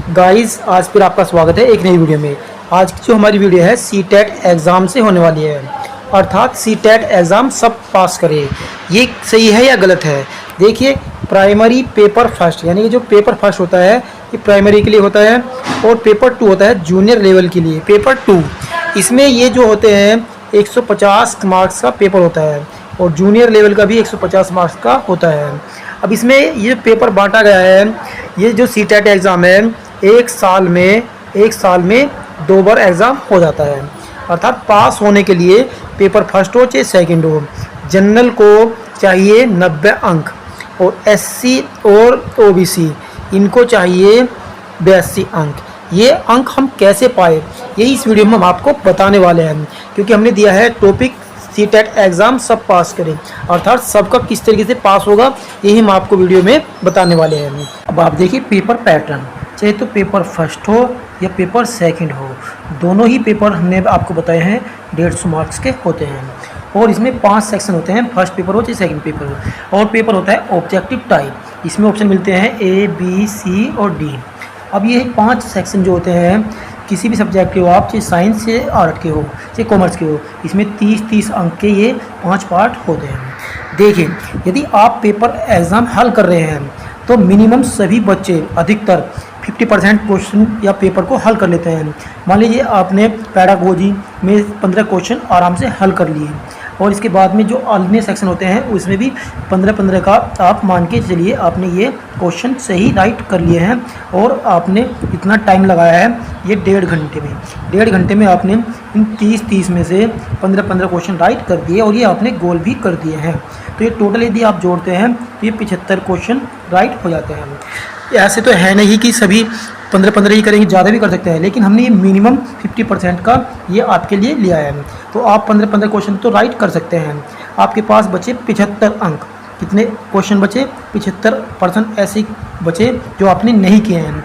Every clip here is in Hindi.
गाइस, आज फिर आपका स्वागत है एक नई वीडियो में। आज की जो हमारी वीडियो है सीटेट एग्ज़ाम से होने वाली है, अर्थात सीटेट एग्ज़ाम सब पास करें। ये सही है या गलत है? देखिए, प्राइमरी पेपर फर्स्ट यानी कि जो पेपर फर्स्ट होता है ये प्राइमरी के लिए होता है और पेपर 2 होता है जूनियर लेवल के लिए। पेपर 2 इसमें ये जो होते हैं 150 मार्क्स का पेपर होता है और जूनियर लेवल का भी 150 मार्क्स का होता है। अब इसमें ये पेपर बांटा गया है, ये जो सीटेट एग्ज़ाम है एक साल में 2 बार एग्ज़ाम हो जाता है। अर्थात पास होने के लिए पेपर फर्स्ट हो चाहे सेकंड हो, जनरल को चाहिए 90 अंक और एससी और ओबीसी इनको चाहिए 82 अंक। ये अंक हम कैसे पाए, यही इस वीडियो में हम आपको बताने वाले हैं, क्योंकि हमने दिया है टॉपिक सीटेट एग्ज़ाम सब पास करें, अर्थात सबका किस तरीके से पास होगा यही हम आपको वीडियो में बताने वाले हैं। अब आप देखिए पेपर पैटर्न, चाहे तो पेपर फर्स्ट हो या पेपर सेकंड हो, दोनों ही पेपर हमने आपको बताए हैं 150 मार्क्स के होते हैं और इसमें 5 सेक्शन होते हैं, फर्स्ट पेपर हो चाहे सेकंड पेपर हो। और पेपर होता है ऑब्जेक्टिव टाइप, इसमें ऑप्शन मिलते हैं ए बी सी और डी। अब ये 5 सेक्शन जो होते हैं किसी भी सब्जेक्ट के हो आप, चाहे साइंस से आर्ट के हो चाहे कॉमर्स के हो, इसमें 30-30 अंक के ये 5 पार्ट होते हैं। देखिए, यदि आप पेपर एग्ज़ाम हल कर रहे हैं तो मिनिमम सभी बच्चे अधिकतर 50% क्वेश्चन या पेपर को हल कर लेते हैं। मान लीजिए आपने पैडागोजी में 15 क्वेश्चन आराम से हल कर लिए और इसके बाद में जो अन्य सेक्शन होते हैं उसमें भी 15-15 का आप मान के चलिए आपने ये क्वेश्चन सही राइट कर लिए हैं और आपने इतना टाइम लगाया है ये 1.5 घंटे में। 1.5 घंटे में आपने इन 30-30 में से 15-15 क्वेश्चन राइट कर दिए और ये आपने गोल भी कर दिए हैं। तो ये टोटल यदि आप जोड़ते हैं तो ये 75 क्वेश्चन राइट हो जाते हैं। ऐसे तो है नहीं कि सभी 15-15 ही करेंगे, ज़्यादा भी कर सकते हैं, लेकिन हमने ये मिनिमम 50% का ये आपके लिए लिया है। तो आप 15-15 क्वेश्चन तो राइट कर सकते हैं। आपके पास बचे 75 अंक। कितने क्वेश्चन बचे? 75% ऐसे बचे जो आपने नहीं किए हैं।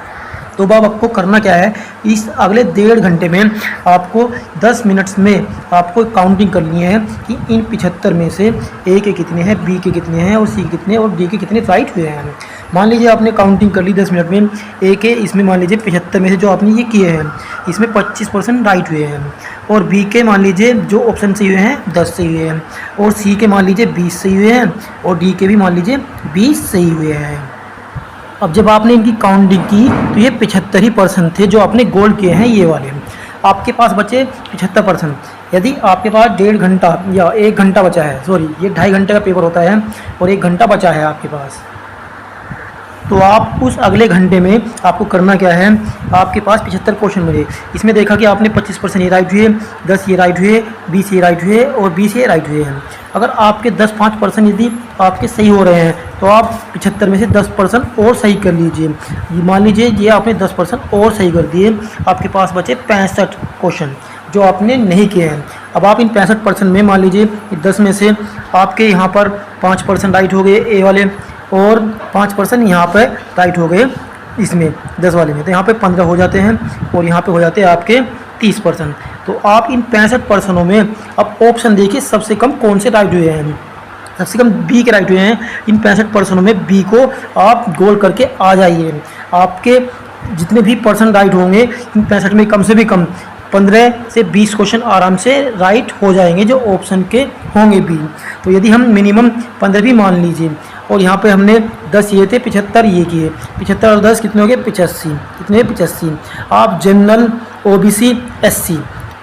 तो अब आपको करना क्या है, इस अगले 1.5 घंटे में आपको 10 मिनट्स में आपको काउंटिंग करनी है कि इन 75 में से ए के कितने हैं, बी के कितने हैं और सी के कितने और डी के कितने राइट हुए हैं। मान लीजिए आपने काउंटिंग कर ली 10 मिनट में, ए के इसमें मान लीजिए 75 में से जो आपने ये किए हैं इसमें 25% राइट हुए हैं और बी के मान लीजिए जो ऑप्शन सही हुए हैं 10 सही हुए हैं और सी के मान लीजिए 20 सही हुए हैं और डी के भी मान लीजिए 20 सही हुए हैं। अब जब आपने इनकी काउंटिंग की तो ये 75% थे जो आपने गोल किए हैं ये वाले। आपके पास बचे 75%। यदि आपके पास 1.5 घंटा या 1 घंटा बचा है, सॉरी ये 2.5 घंटे का पेपर होता है और 1 घंटा बचा है आपके पास, तो आप उस अगले घंटे में आपको करना क्या है, आपके पास 75 क्वेश्चन मिले। इसमें देखा कि आपने 25% ये राइट हुए, 10 ये राइट हुए, 20 ये राइट हुए और 20 ये राइट हुए हैं। अगर आपके 10-5% यदि आपके सही हो रहे हैं तो आप 75 में से 10% और सही कर लीजिए। मान लीजिए ये आपने 10% और सही कर दिए, आपके पास बचे 65 क्वेश्चन जो आपने नहीं किए हैं। अब आप इन 65% में मान लीजिए 10 में से आपके यहाँ पर 5% राइट हो गए ए वाले और 5% यहाँ पे राइट हो गए इसमें 10 वाले में, तो यहाँ पे 15 हो जाते हैं और यहाँ पे हो जाते हैं आपके 30%। तो आप इन 65% में अब ऑप्शन देखिए सबसे कम कौन से राइट हुए हैं। सबसे कम बी के राइट हुए हैं। इन 65% में बी को आप गोल करके आ जाइए। आपके जितने भी पर्सन राइट होंगे इन 65 में कम से भी कम 15 से 20 क्वेश्चन आराम से राइट हो जाएंगे जो ऑप्शन के होंगे बी। तो यदि हम मिनिमम 15 भी मान लीजिए और यहाँ पे हमने 10 ये थे, 75 ये किए, 75 और 10 कितने हो गए? 85। कितने? 85। आप जनरल ओबीसी एससी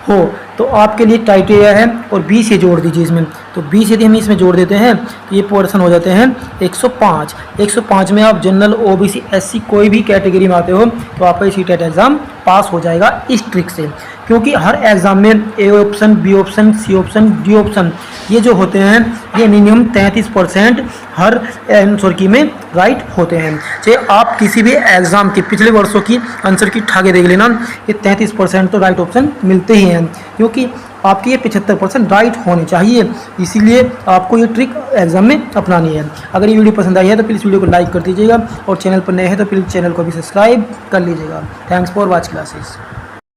हो तो आपके लिए क्राइटेरिया है और 20 ये जोड़ दीजिए इसमें, तो 20 यदि हम इसमें जोड़ देते हैं तो ये पर्सन हो जाते हैं 105। 105 में आप जनरल ओबीसी एससी कोई भी कैटेगरी में आते हो तो आपका सीटेट एग्ज़ाम पास हो जाएगा इस ट्रिक से, क्योंकि हर एग्ज़ाम में A option, B option, C option, D option ये जो होते हैं ये मिनिमम 33% हर आंसर की में राइट होते हैं। चाहे आप किसी भी एग्ज़ाम के पिछले वर्षों की आंसर की ठाके देख लेना, ये 33% तो राइट ऑप्शन मिलते ही हैं, क्योंकि आपकी ये 75% राइट होने चाहिए। इसीलिए आपको ये ट्रिक एग्जाम में अपनानी है। अगर ये वीडियो पसंद आई है तो प्लीज़ वीडियो को लाइक कर दीजिएगा और चैनल पर नए हैं तो प्लीज़ चैनल को भी सब्सक्राइब कर लीजिएगा। Thanks for watch classes.